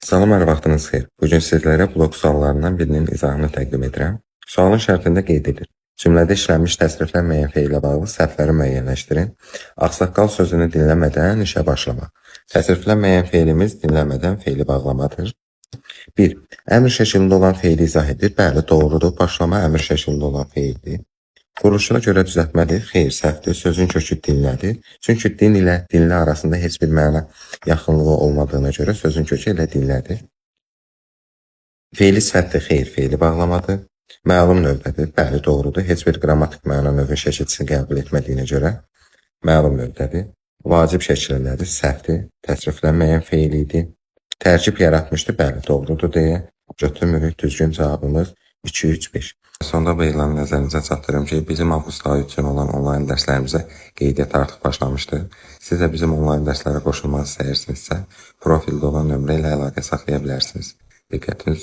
Salam, hər vaxtınız xeyir. Bugün sizlərə blok suallarından birinin izahını təqdim edirəm. Sualın şərtində qeyd edir. Cümlədə işlənmiş təsriflənməyən feillə bağlı səhvləri müəyyənləşdirin. Ağsaqqal sözünü dinləmədən işə başlamaq. Təsriflənməyən feilimiz dinləmədən feili bağlamadır. 1. Əmr şəklində olan feili izah edir. Bəli, doğrudur. Başlama əmr şəklində olan feildir. Quruluşuna görə düzəltmədir. Xeyr, səhvdir. Sözün kökü dinlədir. Çünki din ilə dinlə arasında heç bir məna yaxınlığı olmadığına görə sözün kökü elə dinlədir. Feili sifətdir. Xeyr, feili bağlamadır. Məlum növdədir. Bəli, doğrudur. Heç bir qrammatik məna növün şəkilçisini qəbul etmədiyinə görə məlum növdədir. Vacib şəklindədir. Səhvdir. Təsriflənməyən feil idi. Tərkib yaratmışdı. Bəli, doğrudur deyə götürmürük. Düzgün cavabımız 2, 3, 5. Sonda bu elanı nəzərinizə çatdırım ki, bizim avqust ayı üçün olan onlayn dərslərimizə qeydiyyat artıq başlamışdır. Siz də bizim onlayn dərslərə qoşulmaq istəyirsinizsə, profildə olan nömrə ilə əlaqə saxlaya bilərsiniz. Diqqətiniz